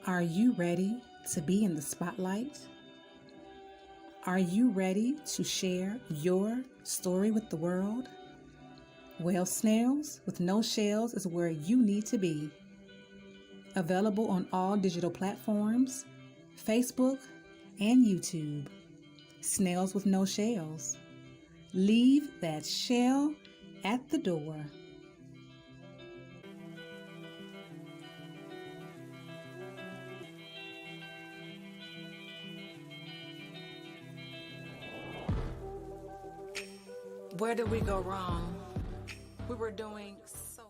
Are you ready to be in the spotlight? Are you ready to share your story with the world? Well, Snails with No Shells is where you need to be. Available on all digital platforms, Facebook, and YouTube. Snails with No Shells. Leave that shell at the door. Where did we go wrong? We were doing so.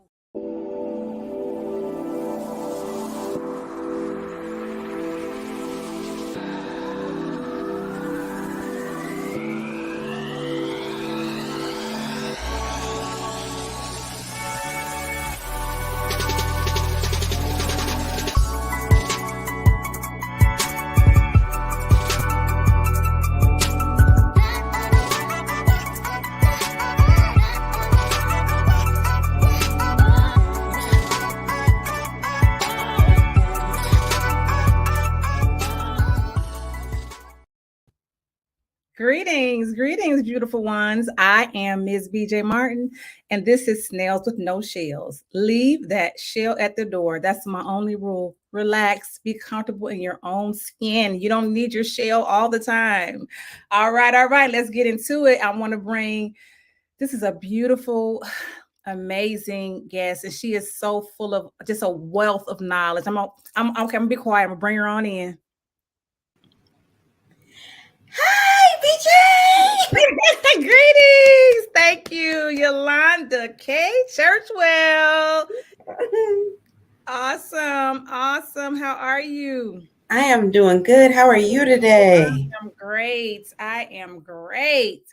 Greetings, beautiful ones. I am Ms. BJ Martin, and this is Snails with No Shells. Leave that shell at the door. That's my only rule. Relax, be comfortable in your own skin. You don't need your shell all the time. All right, let's get into it. I want to this is a beautiful, amazing guest, and she is so full of just a wealth of knowledge. I'm okay, I'm gonna be quiet. I'm gonna bring her on in. Hi, BJ! Greetings. Thank you, Yolanda K. Churchwell. Awesome. How are you? I am doing good. How are you today? I am great.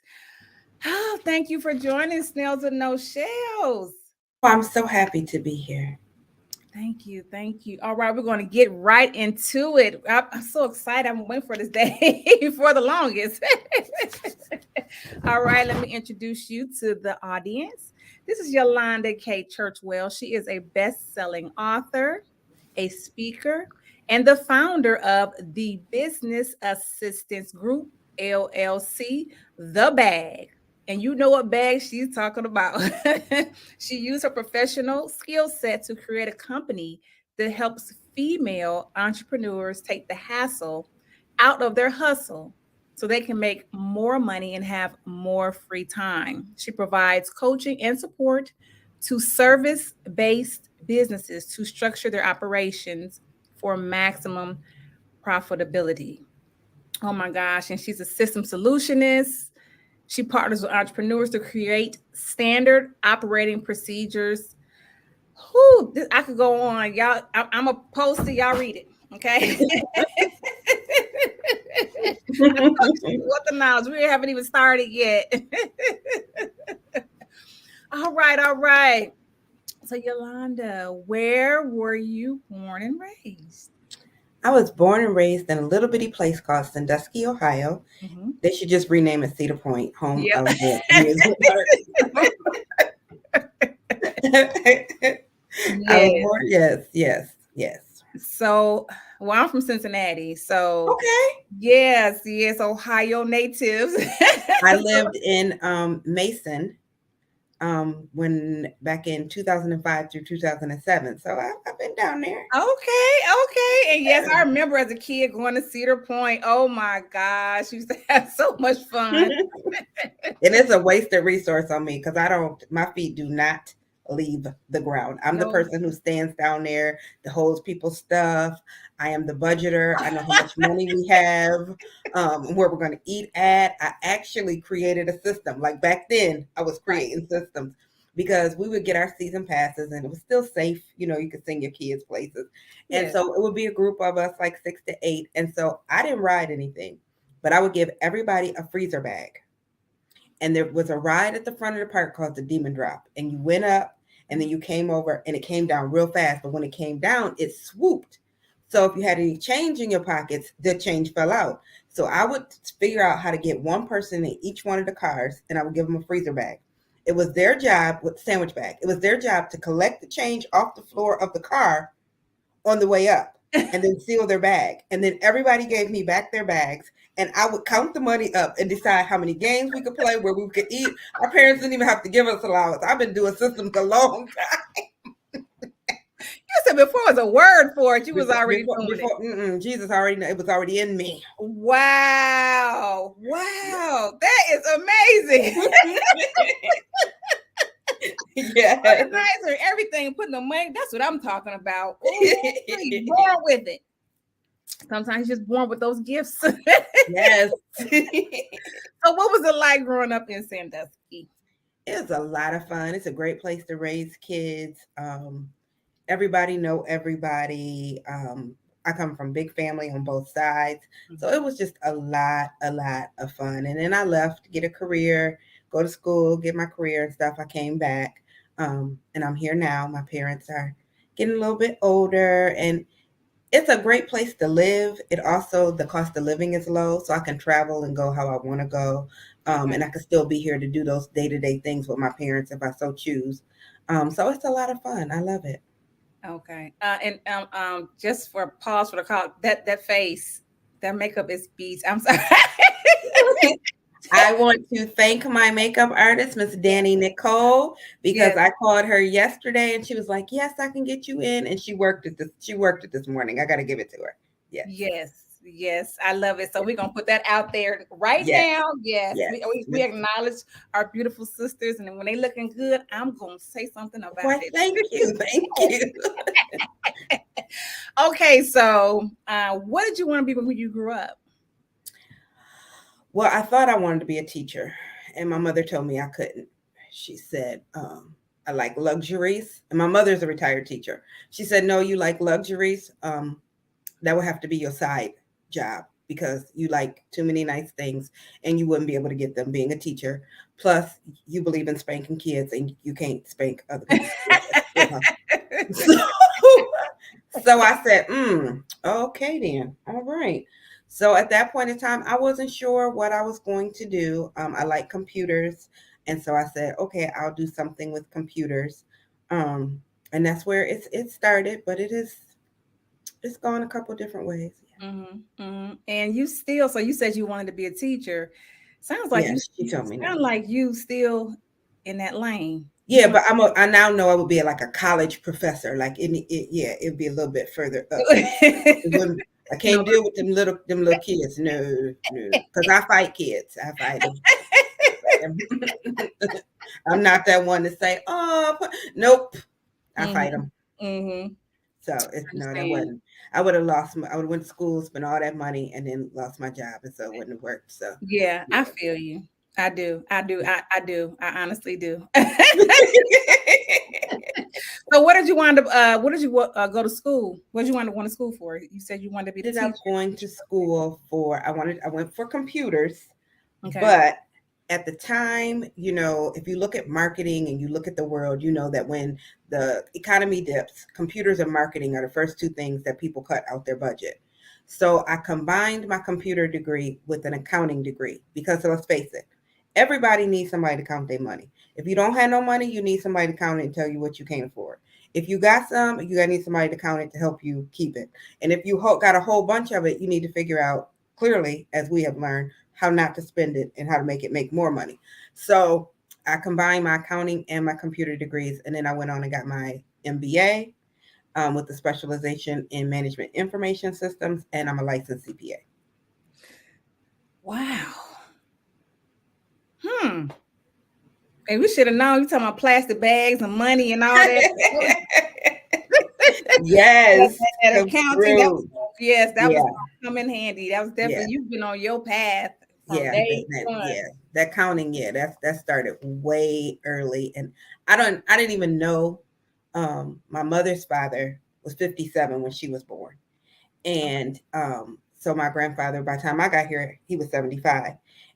Oh, thank you for joining Snails with No Shells. Oh, I'm so happy to be here. Thank you. All right, we're going to get right into it. I'm so excited. I'm waiting for this day for the longest. All right, let me introduce you to the audience. This is Yolanda K. Churchwell. She is a best-selling author, a speaker, and the founder of the Business Assistance Group LLC, The Bag. And you know what bag she's talking about. She used her professional skill set to create a company that helps female entrepreneurs take the hassle out of their hustle so they can make more money and have more free time. She provides coaching and support to service-based businesses to structure their operations for maximum profitability. Oh my gosh. And she's a system solutionist. She partners with entrepreneurs to create standard operating procedures. I could go on. Y'all, I'm going to post it. Y'all read it. Okay. What the knowledge? We haven't even started yet. All right. So, Yolanda, where were you born and raised? I was born and raised in a little bitty place called Sandusky, Ohio. Mm-hmm. They should just rename it Cedar Point, home of the amusement park. Yes. So, well, I'm from Cincinnati. So, okay. Yes, Ohio natives. I lived in Mason when back in 2005 through 2007. So I've been down there. Okay. And yes, I remember as a kid going to Cedar Point. Oh my gosh, used to have so much fun. And it's a wasted resource on me because my feet do not leave the ground. I'm the person who stands down there that holds people's stuff. I am the budgeter. I know how much money we have, where we're going to eat at. I actually created a system. Like back then, I was creating systems because we would get our season passes and it was still safe. You know, you could send your kids places. And so it would be a group of us, like 6 to 8. And so I didn't ride anything, but I would give everybody a freezer bag. And there was a ride at the front of the park called the Demon Drop. And you went up and then you came over and it came down real fast. But when it came down, it swooped. So if you had any change in your pockets, the change fell out. So I would figure out how to get one person in each one of the cars and I would give them a freezer bag. It was their job with sandwich bag. It was their job to collect the change off the floor of the car on the way up. and then seal their bag. And then everybody gave me back their bags. And I would count the money up and decide how many games we could play, where we could eat. Our parents didn't even have to give us allowance. I've been doing systems a long time. You said before it was a word for it. You was already doing it. Jesus already, it was already in me. Wow. Wow. That is amazing. Yeah. Organizer, everything, putting the money. That's what I'm talking about. Ooh, born with it. Sometimes you're just born with those gifts. Yes. So what was it like growing up in Sandusky? It was a lot of fun. It's a great place to raise kids. Everybody know everybody. I come from big family on both sides. So it was just a lot of fun. And then I left to get a career, go to school, get my career and stuff. I came back and I'm here now. My parents are getting a little bit older and it's a great place to live. It also, the cost of living is low, so I can travel and go how I want to go. And I can still be here to do those day-to-day things with my parents if I so choose. So it's a lot of fun. I love it. Okay. And just for pause for the call, that face, that makeup is beats. I'm sorry. I want to thank my makeup artist, Miss Danny Nicole, because I called her yesterday and she was like, "Yes, I can get you in." And she worked it this morning. I got to give it to her. Yes. I love it. So we're gonna put that out there right now. Yes. We acknowledge our beautiful sisters, and when they looking good, I'm gonna say something about it. Thank you. Okay, so what did you want to be when you grew up? Well, I thought I wanted to be a teacher, and my mother told me I couldn't. She said, I like luxuries, and my mother's a retired teacher. She said, "No, you like luxuries. That would have to be your side job because you like too many nice things and you wouldn't be able to get them being a teacher. Plus, you believe in spanking kids and you can't spank other people." So I said, okay then. All right. So at that point in time, I wasn't sure what I was going to do. I like computers. And so I said, okay, I'll do something with computers. And that's where it started, but it's gone a couple different ways. And you still, so you said you wanted to be a teacher. Sounds like she told me sound like you still in that lane. Yeah, but I now know I would be like a college professor. Like it'd be a little bit further up. I can't deal with them little kids. No, because I fight kids. I fight them. I'm not that one to say, "Oh, nope." I fight them. So it's no, that wasn't. I would have lost. I would have went to school, spent all that money, and then lost my job, and so it wouldn't have worked. So yeah. I feel you. I do. I honestly do. So what did you want to? What did you go to school? What did you want to school for? You said you wanted to be. I was going to school for. I went for computers, okay. But at the time, if you look at marketing and you look at the world, you know that when the economy dips, computers and marketing are the first two things that people cut out their budget. So I combined my computer degree with an accounting degree because let's face it, everybody needs somebody to count their money. If you don't have no money, you need somebody to count it and tell you what you can't afford. If you got some, you gotta need somebody to count it to help you keep it. And if you got a whole bunch of it, you need to figure out clearly, as we have learned, how not to spend it and how to make it make more money. So I combined my accounting and my computer degrees, and then I went on and got my MBA with the specialization in management information systems, and I'm a licensed CPA. Wow. And we should have known. You talking about plastic bags and money and all that. Yes. That accounting. That was come in handy. That was definitely you've been on your path. That counting. That started way early, and I didn't even know. My mother's father was 57 when she was born, and so my grandfather, by the time I got here, he was 75.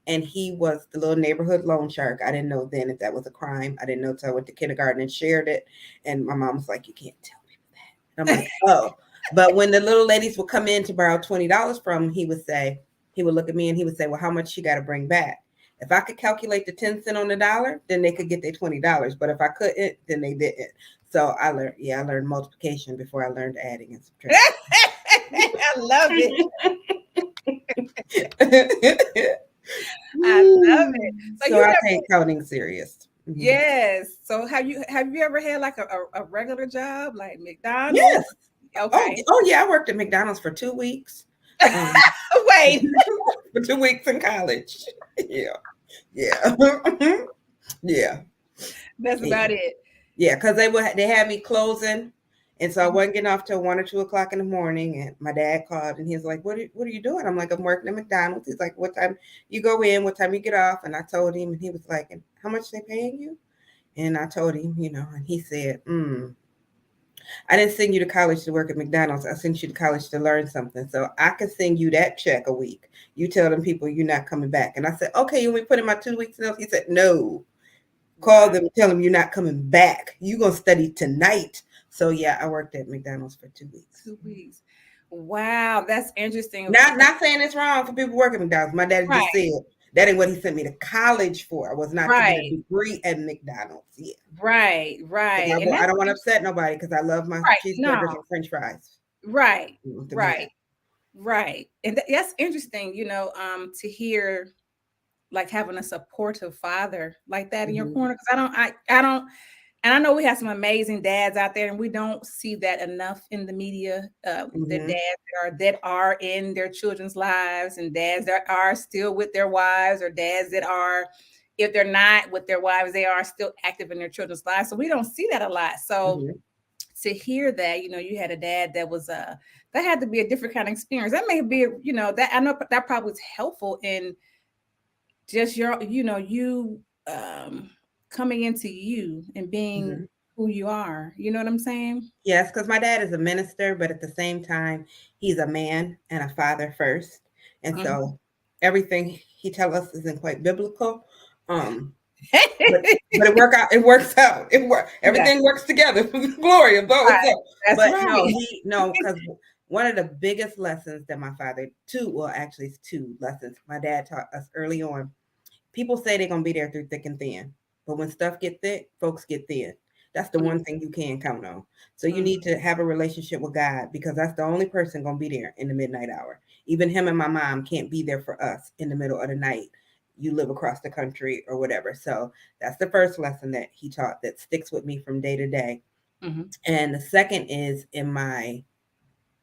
And he was the little neighborhood loan shark. I didn't know then if that was a crime. I didn't know until I went to kindergarten and shared it. And my mom was like, "You can't tell people that." And I'm like, "Oh." But when the little ladies would come in to borrow $20 from him, he would look at me and he would say, "Well, how much you got to bring back?" If I could calculate the 10 cents on the dollar, then they could get their $20. But if I couldn't, then they didn't. So I learned multiplication before I learned adding and subtraction. I love it. I love it. So So you I have, take counting serious. yes. So have you ever had like a regular job like McDonald's? Yes. Okay. Oh yeah, I worked at McDonald's for 2 weeks. Um, Wait. for 2 weeks in college. Yeah. Yeah. Yeah. That's Yeah. about it. Yeah, because they had me closing, and so I wasn't getting off till 1 or 2 o'clock in the morning. And my dad called, and he's like, what are you doing?" I'm like, "I'm working at McDonald's." He's like, "What time you go in? What time you get off?" And I told him, and he was like, "And how much they paying you?" And I told him, and he said, "I didn't send you to college to work at McDonald's. I sent you to college to learn something. So I can send you that check a week. You tell them people you're not coming back." And I said, "Okay, you want me to put in my 2 weeks notice?" He said, "No. Call them and tell them you're not coming back. You're going to study tonight." So yeah, I worked at McDonald's for 2 weeks. 2 weeks. Wow, that's interesting. Not saying it's wrong for people working at McDonald's. My daddy just said that ain't what he sent me to college for. I was not to get a degree at McDonald's. Yeah. Right. I don't want to upset nobody because I love my cheeseburgers and French fries. Right. And that's interesting, to hear, like, having a supportive father like that in your corner. Because I don't, and I know we have some amazing dads out there, and we don't see that enough in the media. The dads that are in their children's lives, and dads that are still with their wives, or dads that are, if they're not with their wives, they are still active in their children's lives. So we don't see that a lot. So to hear that, you had a dad that was that had to be a different kind of experience. That may be, that I know that probably was helpful in just your, you coming into you and being who you are. You know what I'm saying? Yes, because my dad is a minister, but at the same time, he's a man and a father first. And so everything he tells us isn't quite biblical. But it works out. Everything works together for the glory of God. Right. But right. Because one of the biggest lessons that my father, it's two lessons my dad taught us early on. People say they're going to be there through thick and thin, but when stuff get thick, folks get thin. That's the one thing you can't count on. So you need to have a relationship with God, because that's the only person going to be there in the midnight hour. Even him and my mom can't be there for us in the middle of the night. You live across the country or whatever. So that's the first lesson that he taught that sticks with me from day to day. And the second is, in my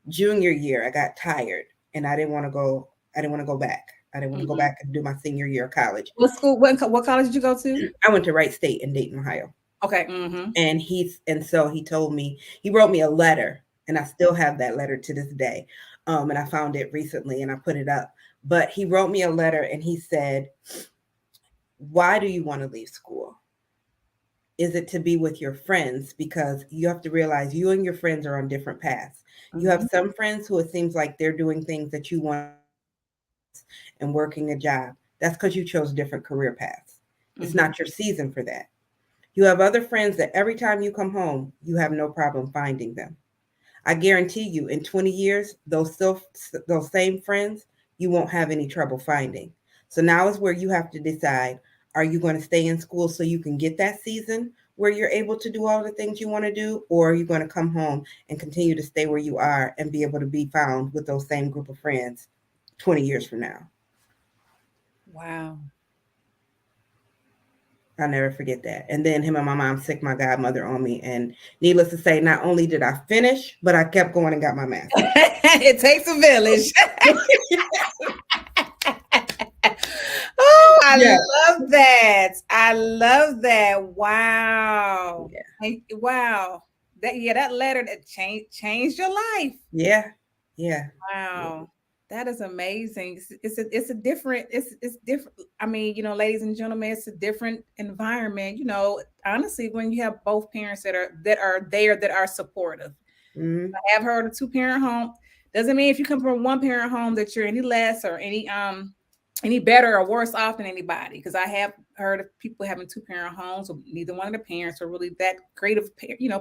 junior year, I got tired and I didn't want to go back. I didn't want to go back and do my senior year of college. What school? What college did you go to? I went to Wright State in Dayton, Ohio. Okay. And so he told me, he wrote me a letter, and I still have that letter to this day. And I found it recently and I put it up. But he wrote me a letter and he said, "Why do you want to leave school? Is it to be with your friends? Because you have to realize you and your friends are on different paths. You have some friends who it seems like they're doing things that you want and working a job. That's because you chose different career paths. It's not your season for that. You have other friends that every time you come home, you have no problem finding them. I guarantee you, in 20 years, those same friends, you won't have any trouble finding. So now is where you have to decide, are you going to stay in school so you can get that season where you're able to do all the things you want to do? Or are you going to come home and continue to stay where you are and be able to be found with those same group of friends 20 years from now?" Wow. I'll never forget that. And then him and my mom sicked my godmother on me. And needless to say, not only did I finish, but I kept going and got my master's. It takes a village. Oh, I love that. I love that. Wow. Yeah. Wow. That letter that changed your life. Yeah. Wow. That is amazing. It's different. I mean, ladies and gentlemen, it's a different environment. Honestly, when you have both parents that are there, that are supportive. I have heard a 2-parent home. Doesn't mean if you come from a 1-parent home that you're any less or any better or worse off than anybody. Because I have heard of people having 2-parent homes, or neither one of the parents are really that great of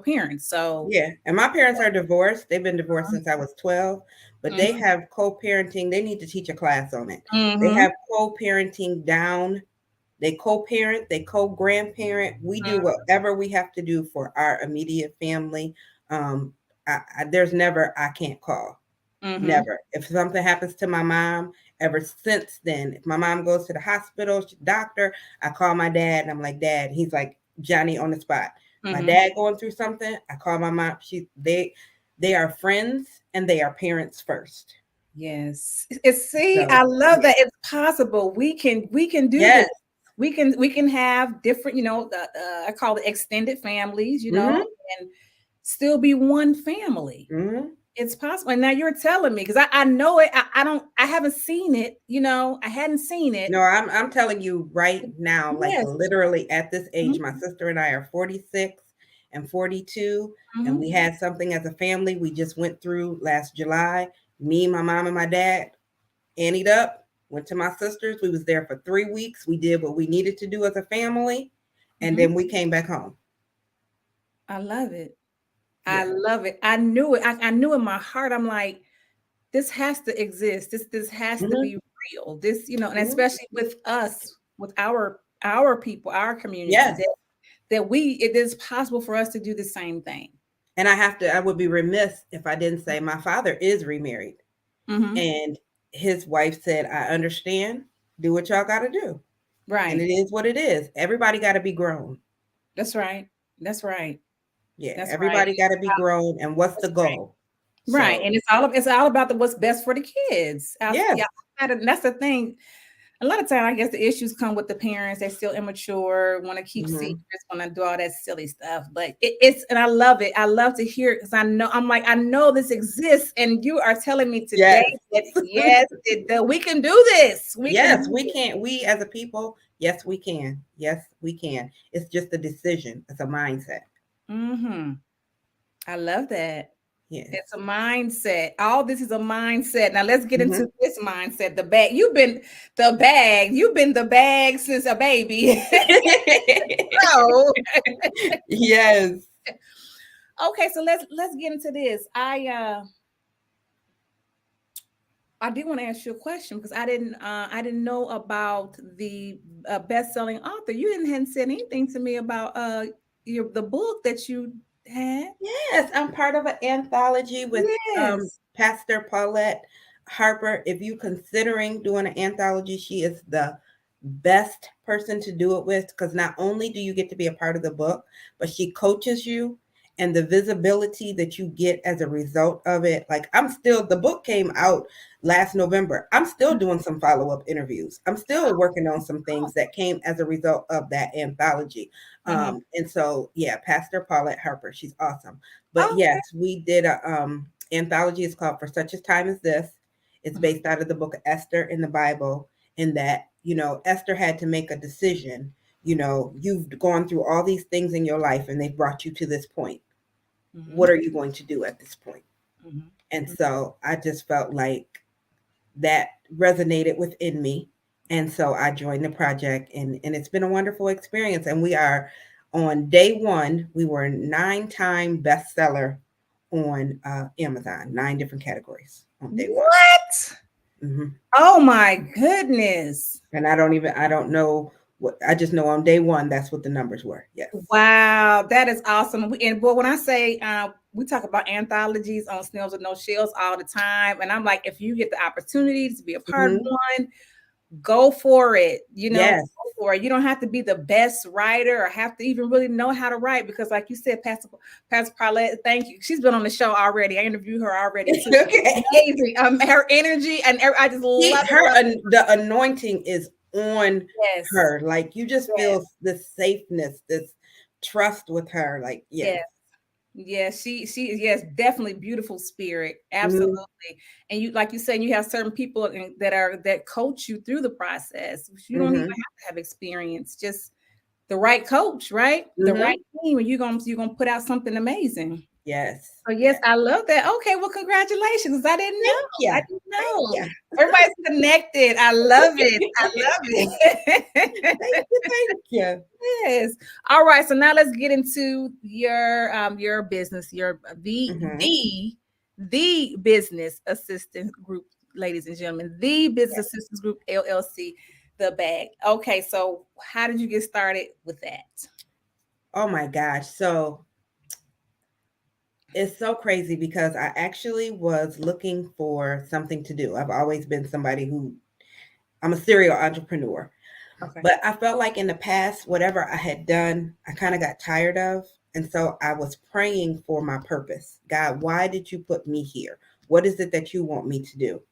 parents. So yeah, and my parents are divorced. They've been divorced since I was 12, but they have co-parenting. They need to teach a class on it. They have co-parenting down They co-parent, they co-grandparent. We do whatever we have to do for our immediate family. There's never I can't call. Never. If something happens to my mom, ever since then, if my mom goes to the hospital, doctor, I call my dad and I'm like, Dad. He's like, Johnny on the spot. My dad going through something, I call my mom. They are friends and they are parents first. Yes. I love that it's possible. We can do this. We can have different, I call it extended families, and still be one family. It's possible. And now you're telling me, because I know it. I haven't seen it, I hadn't seen it. No, I'm telling you right now, like literally at this age, my sister and I are 46 and 42, and we had something as a family we just went through last July. Me, my mom, and my dad anteed up, went to my sister's. We was there for 3 weeks. We did what we needed to do as a family, and then we came back home. I love it. Yeah. I love it. I knew it. I knew in my heart, I'm like, this has to exist. This has to be real. This, and especially with us, with our people, our community, that it is possible for us to do the same thing. And I would be remiss if I didn't say my father is remarried. And his wife said, I understand. Do what y'all got to do. Right. And it is what it is. Everybody got to be grown. That's right. That's right. Yeah. Everybody got to be grown. And what's the goal? Right. And it's all about what's best for the kids. Yeah. And that's the thing. A lot of times, I guess the issues come with the parents. They're still immature, want to keep secrets, want to do all that silly stuff. But and I love it. I love to hear it because I know this exists, and you are telling me today that we can do this. We can. We as a people, yes, we can. Yes, we can. It's just a decision. It's a mindset. I love that. Yeah. It's a mindset. All this is a mindset. Now let's get into this mindset. The bag. You've been the bag since a baby. Yes. Okay, so let's get into this. I did want to ask you a question because I didn't know about the best-selling author. You hadn't said anything to me about the book that you had. Yes, I'm part of an anthology with Pastor Paulette Harper. If you're considering doing an anthology, she is the best person to do it with because not only do you get to be a part of the book, but she coaches you, and the visibility that you get as a result of it. Like the book came out last November. I'm still doing some follow-up interviews. I'm still working on some things that came as a result of that anthology. And so, Pastor Paulette Harper, she's awesome. But yes, we did a anthology. It's called For Such a Time as This. It's based out of the book of Esther in the Bible, in that, Esther had to make a decision. You've gone through all these things in your life and they've brought you to this point. What are you going to do at this point? And so I just felt like that resonated within me. And so I joined the project, and it's been a wonderful experience. And we are on day one. We were a 9-time bestseller on Amazon, 9 different categories on day one. What? Oh my goodness. And I don't know what, I just know on day one, that's what the numbers were. Yes. Wow. That is awesome. But when I say, we talk about anthologies on Snails with No Shells all the time. And I'm like, if you get the opportunity to be a part of one, go for it. Go for it. You don't have to be the best writer or have to even really know how to write, because like you said, Pastor Paulette, thank you. She's been on the show already. I interviewed her already. Okay. Amazing. Her energy, and I just love her. The anointing is on her. Like you just feel this safeness, this trust with her. Like, Yes, she is definitely beautiful spirit. Absolutely. And you, like you said, you have certain people that coach you through the process. You don't even have to have experience, just the right coach, right? The right team, and you're gonna put out something amazing. Yes. So yes, I love that. Okay, well, congratulations. I didn't know. I didn't know. Everybody's connected. I love it. I love it. Thank you. Yes. All right. So now let's get into your business, the Business Assistance Group, ladies and gentlemen, the Business Assistance Group LLC. The bag. Okay, so how did you get started with that? Oh my gosh. So it's so crazy because I actually was looking for something to do. I've always been somebody who I'm a serial entrepreneur. Okay. But I felt like in the past, whatever I had done, I kind of got tired of. And so I was praying for my purpose. God, why did you put me here? What is it that you want me to do?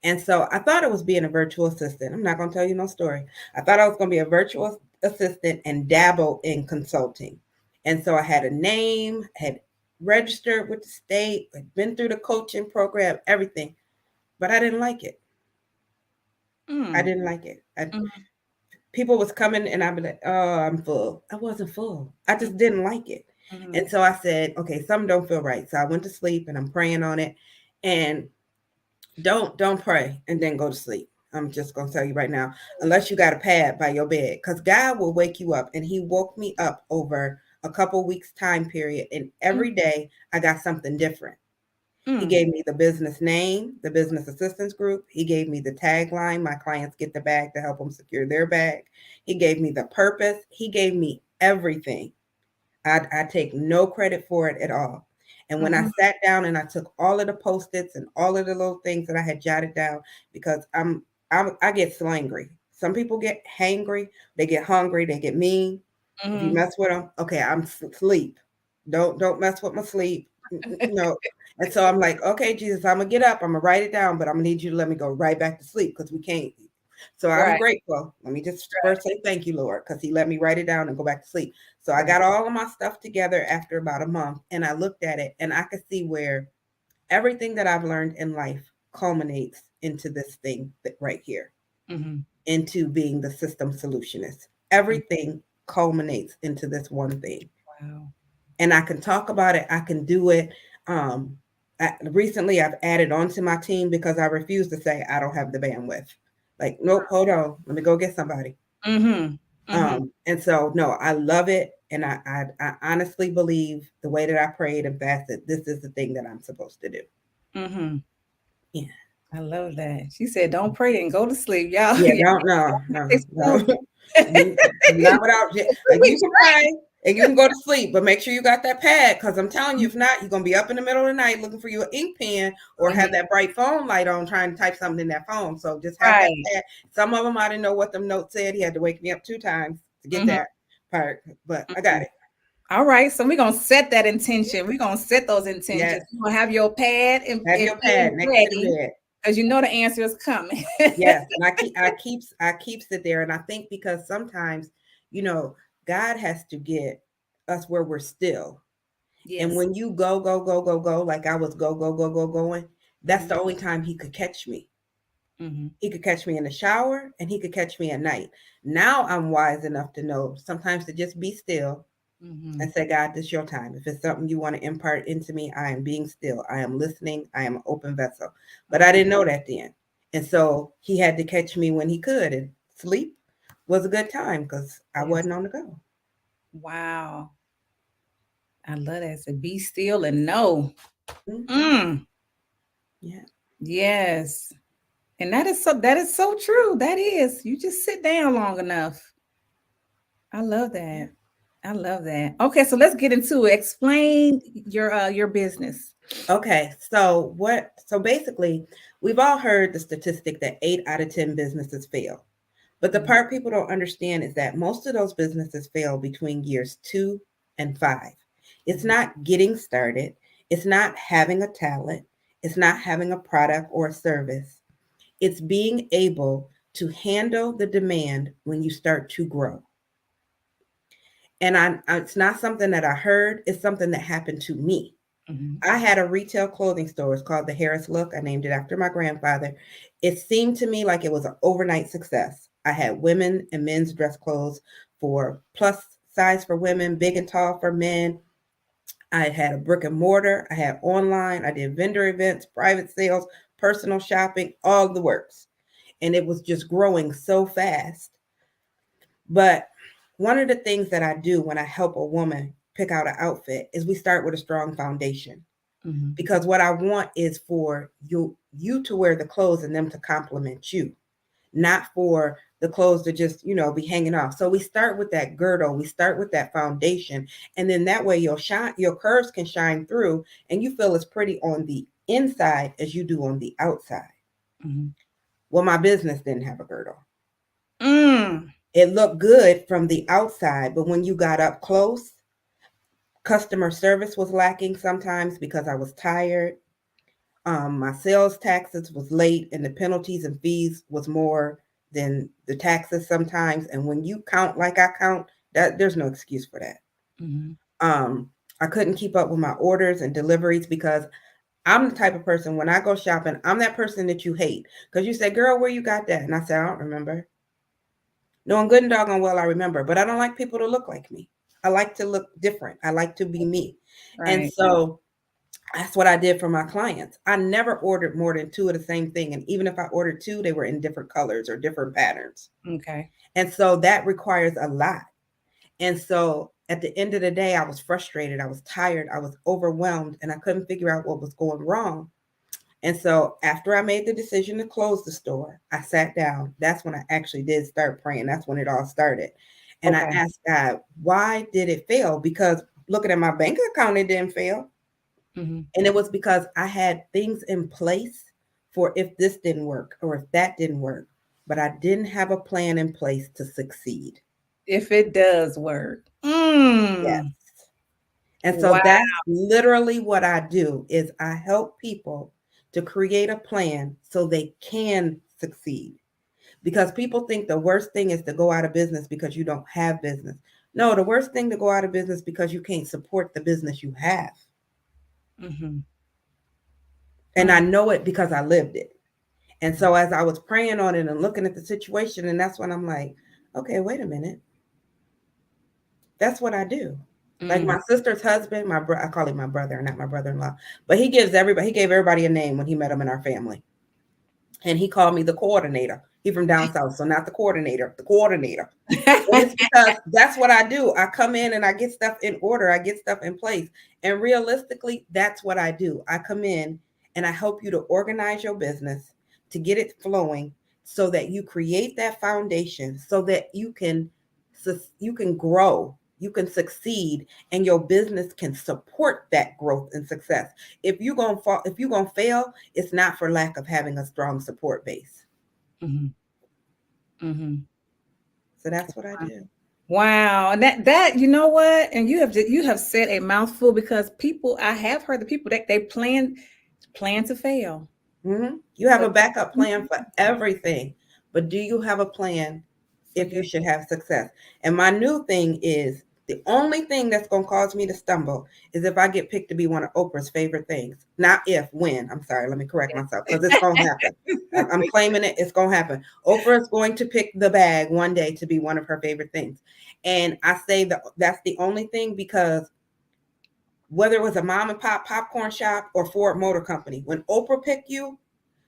And so I thought it was being a virtual assistant. I'm not going to tell you no story. I thought I was going to be a virtual assistant and dabble in consulting. And so I had a name, had registered with the state, had been through the coaching program, everything, but I didn't like it. I Mm. didn't like it. Mm-hmm. People was coming and I'd be like, oh, I'm full. I wasn't full. I just didn't like it. Mm-hmm. And so I said, okay, something don't feel right. So I went to sleep and I'm praying on it. And don't pray and then go to sleep. I'm just gonna tell you right now, unless you got a pad by your bed, because God will wake you up. And He woke me up over a couple weeks time period, and every day I got something different. He Mm. gave me the business name, the Business Assistance Group. He gave me the tagline, my clients get the bag to help them secure their bag. He gave me the purpose. He gave me everything. I take no credit for it at all. And when I Mm-hmm. sat down and I took all of the post-its and all of the little things that I had jotted down, because I get slangry. Some people get hangry, they get hungry, they get mean. If you Mm-hmm. mess with them, okay, I'm sleep. Don't mess with my sleep. No. And so I'm like, okay, Jesus, I'm gonna get up. I'm gonna write it down, but I'm gonna need you to let me go right back to sleep because we can't. So I'm Right. grateful. Let me just Right. first say thank you, Lord, because He let me write it down and go back to sleep. So I Right. got all of my stuff together after about a month, and I looked at it, and I could see where everything that I've learned in life culminates into this thing that right here, Mm-hmm. into being the system solutionist. Everything culminates into this one thing, Wow. and I can talk about it. I can do it. Um, Recently, I've added on to my team because I refuse to say I don't have the bandwidth. Like, nope, hold on, let me go get somebody. Mm-hmm. Mm-hmm. And so, no, I love it, and I honestly believe the way that I prayed and fasted, this is the thing that I'm supposed to do. Mm-hmm. Yeah, I love that. She said, "Don't pray and go to sleep, y'all." yeah, Yeah, no, it's no. so- Not without like We you can pray and you can go to sleep, but make sure you got that pad because I'm telling you, if not, you're gonna be up in the middle of the night looking for your ink pen or Mhm. have that bright phone light on trying to type something in that phone. So just have that Right. pad. Some of them I didn't know what them notes said. He had to wake me up 2 times to get Mhm. that part, but I got it. All right, so we're gonna set that intention. We're gonna set those intentions. Yes, You're gonna have your pad have and your pen pad next to the ready bed. because you know the answer is coming. Yes, and I keeps it there, and I think because sometimes, you know, God has to get us where we're still. And Yes. when you go, like I was go going, that's Mhm. the only time He could catch me. Mhm. He could catch me in the shower and He could catch me at night. Now I'm wise enough to know sometimes to just be still and Mhm. say, God, this is your time. If it's something you want to impart into me, I am being still. I am listening. I am an open vessel. But I Mhm. didn't know that then. And so He had to catch me when He could. And sleep was a good time because I Yes. wasn't on the go. Wow. I love that. So be still and know. Mhm. Mm. Yeah. Yes. And that is so true. That is. You just sit down long enough. I love Yeah. that. I love that. Okay, so let's get into it. Explain your business. Okay, so basically, we've all heard the statistic that 8 out of 10 businesses fail. But the Mhm. part people don't understand is that most of those businesses fail between years 2 and 5. It's Mhm. not getting started, it's not having a talent, it's not having a product or a service. It's being able to handle the demand when you start to grow. And it's not something that I heard, it's something that happened to me. Mhm. I had a retail clothing store. It's called the Harris Look. I named it after my grandfather. It seemed to me like it was an overnight success. I had women and men's dress clothes for plus size for women, big and tall for men. I had a brick and mortar. I had online. I did vendor events, private sales, personal shopping, all the works. And it was just growing so fast. But one of the things that I do when I help a woman pick out an outfit is we start with a strong foundation Mhm. because what I want is for you to wear the clothes and them to compliment you, not for the clothes to just, be hanging off. So we start with that girdle, we start with that foundation, and then that way your curves can shine through and you feel as pretty on the inside as you do on the outside. Mm-hmm. Well, my business didn't have a girdle. Mm. It looked good from the outside, but when you got up close, customer service was lacking sometimes because I was tired. My sales taxes was late, and the penalties and fees was more than the taxes sometimes. And when you count like I count, that there's no excuse for that. Mm-hmm. I couldn't keep up with my orders and deliveries because I'm the type of person, when I go shopping, I'm that person that you hate. Because you say, girl, where you got that? And I say, I don't remember. Knowing good and doggone well, I remember. But I don't like people to look like me. I like to look different. I like to be me. Right. And so that's what I did for my clients. I never ordered more than 2 of the same thing. And even if I ordered 2, they were in different colors or different patterns. Okay. And so that requires a lot. And so at the end of the day, I was frustrated. I was tired. I was overwhelmed, and I couldn't figure out what was going wrong. And so after I made the decision to close the store, I sat down. That's when I actually did start praying. That's when it all started. And Okay. I asked God, why did it fail? Because looking at my bank account, it didn't fail. Mm-hmm. And it was because I had things in place for if this didn't work or if that didn't work, but I didn't have a plan in place to succeed. If it does work. Mm. Yes. And so that's literally what I do is I help people to create a plan so they can succeed. Because people think the worst thing is to go out of business because you don't have business. No, the worst thing to go out of business because you can't support the business you have. Mm-hmm. And I know it because I lived it. And so as I was praying on it and looking at the situation, and that's when I'm like, okay, wait a minute. That's what I do. Like my sister's husband, I call him my brother, not my brother-in-law, but he gave everybody a name when he met them in our family. And he called me the coordinator. He from down south, so not the coordinator, the coordinator. And it's because that's what I do. I come in and I get stuff in order. I get stuff in place. And realistically, that's what I do. I come in and I help you to organize your business, to get it flowing so that you create that foundation so that you can grow, you can succeed, and your business can support that growth and success. If you're going to fail, it's not for lack of having a strong support base. Mm-hmm. Mm-hmm. So that's what I do. Wow. And that you know what? And you have said a mouthful, because I have heard the people that they plan to fail. Mm-hmm. You have a backup plan for everything, but do you have a plan if you should have success? And my new thing is, the only thing that's going to cause me to stumble is if I get picked to be one of Oprah's favorite things. Not if, when. I'm sorry, let me correct myself, because it's going to happen. I'm claiming it. It's going to happen. Oprah is going to pick the bag one day to be one of her favorite things. And I say that's the only thing, because whether it was a mom and pop popcorn shop or Ford Motor Company, when Oprah picked you,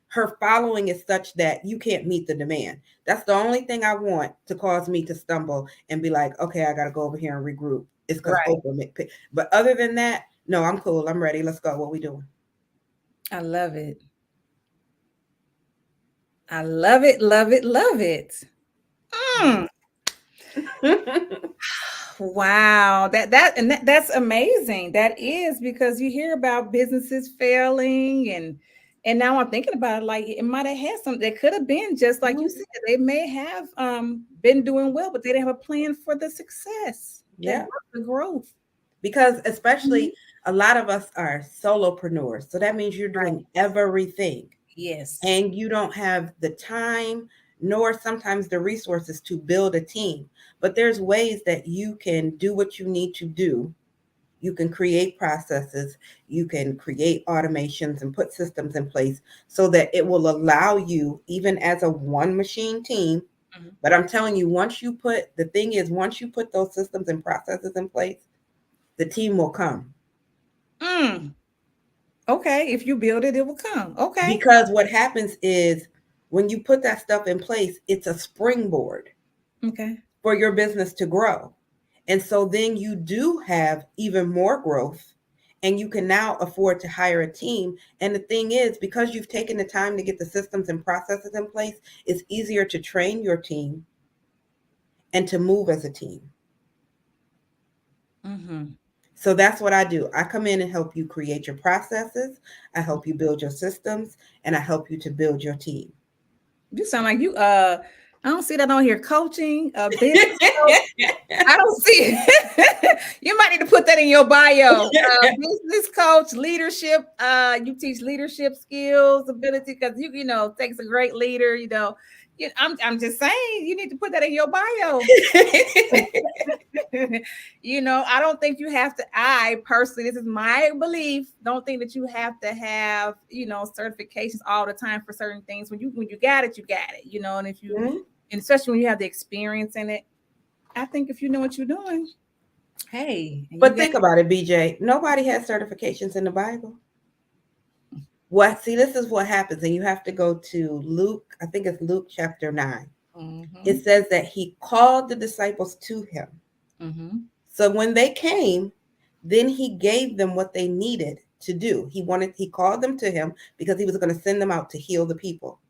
her following is such that you can't meet the demand. That's the only thing I want to cause me to stumble and be like, okay, I got to go over here and regroup. It's because Oprah picked. But other than that, no, I'm cool. I'm ready. Let's go. What we doing? I love it. I love it, love it, love it. Wow, that's amazing. That is, because you hear about businesses failing, and now I'm thinking about it, like it might have had something that could have been just like you said. They may have been doing well, but they didn't have a plan for the success. Yeah, the growth. Because especially a lot of us are solopreneurs, so that means you're doing everything. Yes, and you don't have the time nor sometimes the resources to build a team. But there's ways that you can do what you need to do. You can create processes, you can create automations and put systems in place so that it will allow you, even as a one machine team. But I'm telling you, once you put those systems and processes in place, the team will come. Okay, if you build it, it will come. Okay. Because what happens is when you put that stuff in place, it's a springboard for your business to grow. And so then you do have even more growth and you can now afford to hire a team. And the thing is, because you've taken the time to get the systems and processes in place, it's easier to train your team and to move as a team. Mm-hmm. So that's what I do. I come in and help you create your processes. I help you build your systems, and I help you to build your team. You sound like you, I don't see that on here. Coaching, business coach. I don't see it. You might need to put that in your bio. Business coach, leadership. You teach leadership skills, ability, because you know, takes a great leader, you know. I'm just saying you need to put that in your bio. You know, I don't think you have to, I personally, this is my belief, don't think that you have to have, you know, certifications all the time for certain things. When you got it, you got it, you know, and if you, and especially when you have the experience in it, I think if you know what you're doing, hey. But think about it, BJ. Nobody has certifications in the Bible. What? See, this is what happens, and you have to go to Luke. I think it's Luke chapter 9. Mm-hmm. It says that he called the disciples to him. Mm-hmm. So when they came, then he gave them what they needed to do. He called them to him because he was going to send them out to heal the people.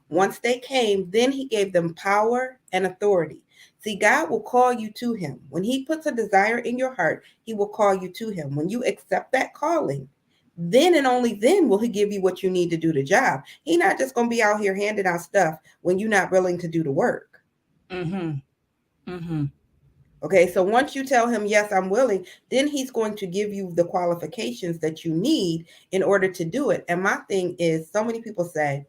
Once they came, then he gave them power and authority. See, God will call you to him. When he puts a desire in your heart, he will call you to him. When you accept that calling, then and only then will he give you what you need to do the job. He's not just going to be out here handing out stuff when you're not willing to do the work. Mm-hmm. Mm-hmm. Okay, so once you tell him, yes, I'm willing, then he's going to give you the qualifications that you need in order to do it. And my thing is, so many people say,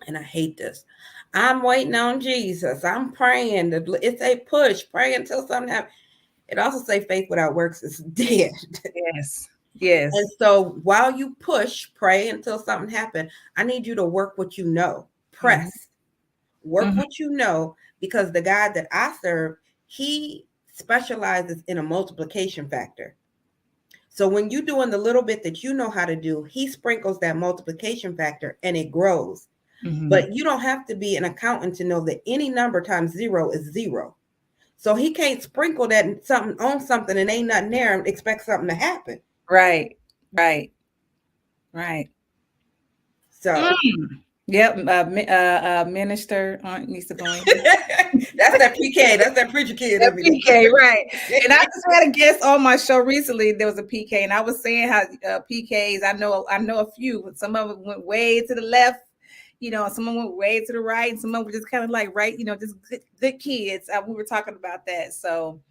and I hate this, I'm waiting on Jesus. I'm praying. It's a push. Pray until something happens. It also say faith without works is dead. Yes. Yes. And so while you push, pray until something happens, I need you to work what you know. Press. Mm-hmm. Work what you know, because the God that I serve, he specializes in a multiplication factor. So when you're doing the little bit that you know how to do, he sprinkles that multiplication factor and it grows. Mm-hmm. But you don't have to be an accountant to know that any number times 0 is 0. So he can't sprinkle that something on something and ain't nothing there and expect something to happen. Right. So yep, minister needs to go in. That's that PK. That's that preacher kid. That PK, right? And I just had a guest on my show recently. There was a PK, and I was saying how PKs. I know a few. Some of them went way to the left. You know, some of them went way to the right, and some of them were just kind of like right. You know, just good kids. We were talking about that. So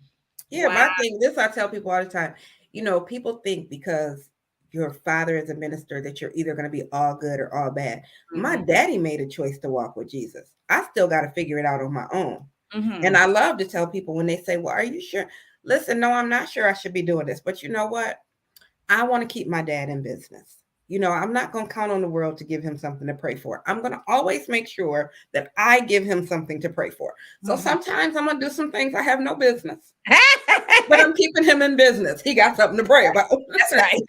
yeah, wow. My thing. This I tell people all the time. You know, people think because your father is a minister that you're either going to be all good or all bad. Mm-hmm. My daddy made a choice to walk with Jesus. I still got to figure it out on my own. Mm-hmm. And I love to tell people when they say, well, are you sure? Listen, no, I'm not sure I should be doing this. But you know what? I want to keep my dad in business. You know, I'm not going to count on the world to give him something to pray for. I'm going to always make sure that I give him something to pray for. So sometimes I'm going to do some things I have no business. But I'm keeping him in business. He got something to pray about. That's right.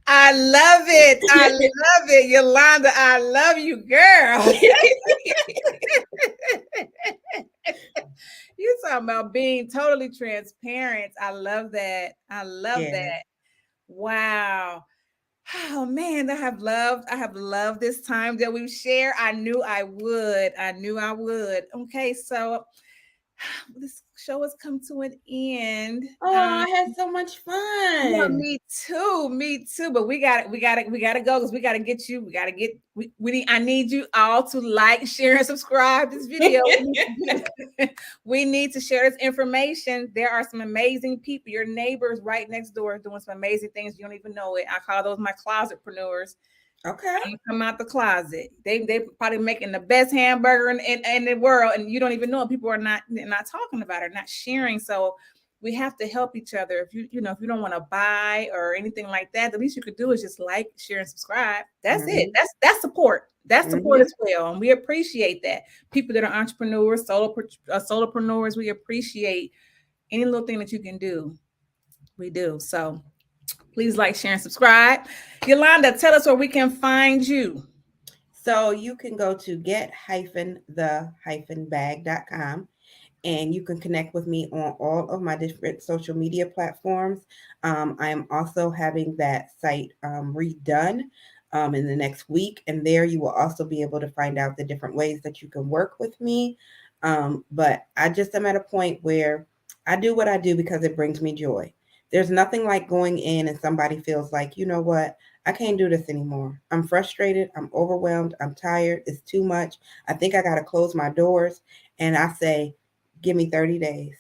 I love it. I love it, Yolanda. I love you, girl. You're talking about being totally transparent. I love that. I love that. Wow. Oh man, I have loved this time that we've shared. I knew I would. Okay, so this show has come to an end. Oh, I had so much fun. Yeah, me too. But we gotta go because we gotta get you. I need you all to like, share, and subscribe this video. We need to share this information. There are some amazing people. Your neighbors right next door doing some amazing things. You don't even know it. I call those my closetpreneurs. Okay. Come out the closet. They probably making the best hamburger in the world, and you don't even know it. People are not talking about it, not sharing. So we have to help each other. If you don't want to buy or anything like that, the least you could do is just like, share, and subscribe. That's it. That's support. That's support as well, and we appreciate that. People that are entrepreneurs, solopreneurs, we appreciate any little thing that you can do. We do. So please like, share, and subscribe. Yolanda, tell us where we can find you. So you can go to get-the-bag.com. and you can connect with me on all of my different social media platforms. I am also having that site redone in the next week, and there you will also be able to find out the different ways that you can work with me. But I just am at a point where I do what I do because it brings me joy. There's nothing like going in and somebody feels like, you know what, I can't do this anymore. I'm frustrated. I'm overwhelmed. I'm tired. It's too much. I think I got to close my doors. And I say, give me 30 days.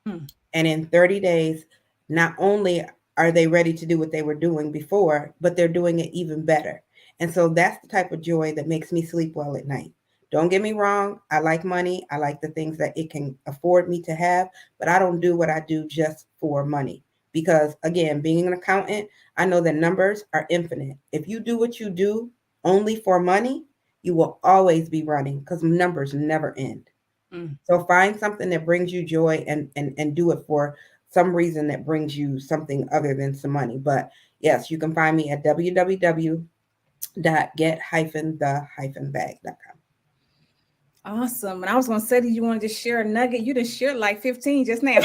Mm. And in 30 days, not only are they ready to do what they were doing before, but they're doing it even better. And so that's the type of joy that makes me sleep well at night. Don't get me wrong. I like money. I like the things that it can afford me to have, but I don't do what I do just for money. Because again, being an accountant, I know that numbers are infinite. If you do what you do only for money, you will always be running because numbers never end. Mm. So find something that brings you joy and do it for some reason that brings you something other than some money. But yes, you can find me at www.get-the-bag.com. Awesome. And I was going to say that you want to just share a nugget. You just shared like 15 just now.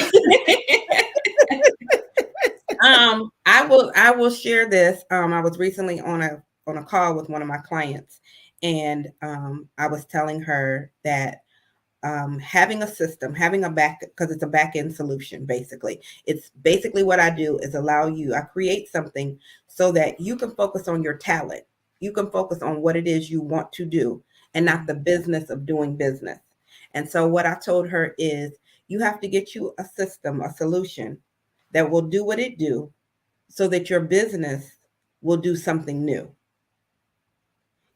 I will share this. I was recently on a call with one of my clients, and I was telling her that having a system, having a back, because it's a back end solution, basically. It's basically what I do is I create something so that you can focus on your talent. You can focus on what it is you want to do and not the business of doing business. And so what I told her is you have to get you a system, a solution that will do what it do so that your business will do something new.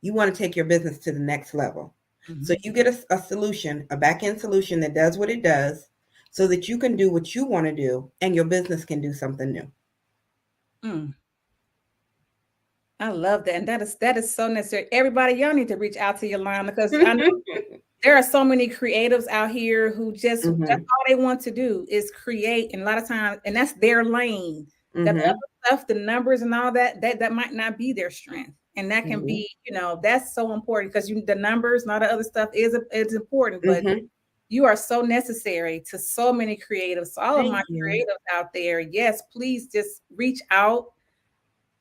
You want to take your business to the next level. Mm-hmm. So you get a solution, a back end solution that does what it does so that you can do what you want to do and your business can do something new. Mm. I love that. And that is so necessary. Everybody, y'all need to reach out to Yolanda because I know there are so many creatives out here who just that's all they want to do is create. And a lot of times, and that's their lane. That other stuff, the numbers and all that might not be their strength. And that can be, that's so important because the numbers and all the other stuff is important, but you are so necessary to so many creatives. So all of my creatives out there, yes, please just reach out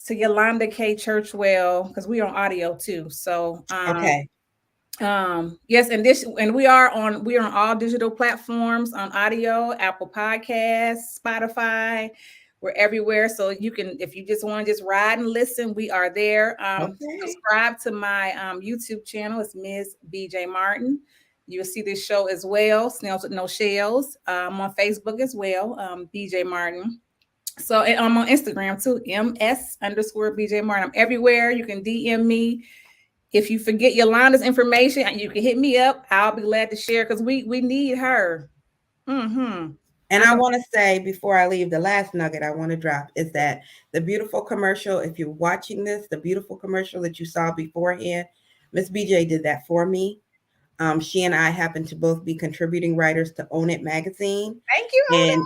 to Yolanda K Churchwell because we are on audio too. So okay. Yes, and we are on all digital platforms on audio, Apple Podcasts, Spotify. We're everywhere. So you can, if you just want to just ride and listen, we are there. Subscribe to my YouTube channel. It's Ms. BJ Martin. You'll see this show as well, Snails with No Shells. I'm on Facebook as well, BJ Martin. So I'm on Instagram too, MS_BJ Martin. I'm everywhere. You can DM me. If you forget Yolanda's information, you can hit me up. I'll be glad to share because we need her. Mm-hmm. And I want to say before I leave, the last nugget I want to drop is that the beautiful commercial, if you're watching this, the beautiful commercial that you saw beforehand, Miss BJ did that for me. She and I happen to both be contributing writers to Own It magazine. Thank you, and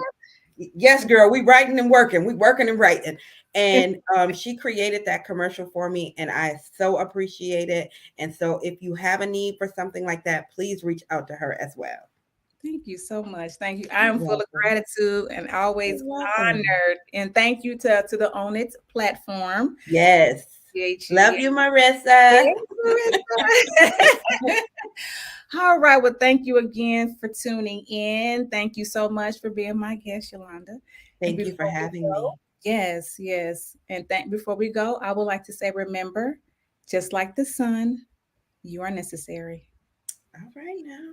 yes, girl, we writing and working. We working and writing. And she created that commercial for me, and I so appreciate it. And so if you have a need for something like that, please reach out to her as well. Thank you so much. Thank you. I am full of gratitude and always honored. And thank you to the Own It platform. Yes. Love you, Marissa. All right. Well, thank you again for tuning in. Thank you so much for being my guest, Yolanda. Thank you for having me. Yes, yes. And before we go, I would like to say, remember, just like the sun, you are necessary. All right now.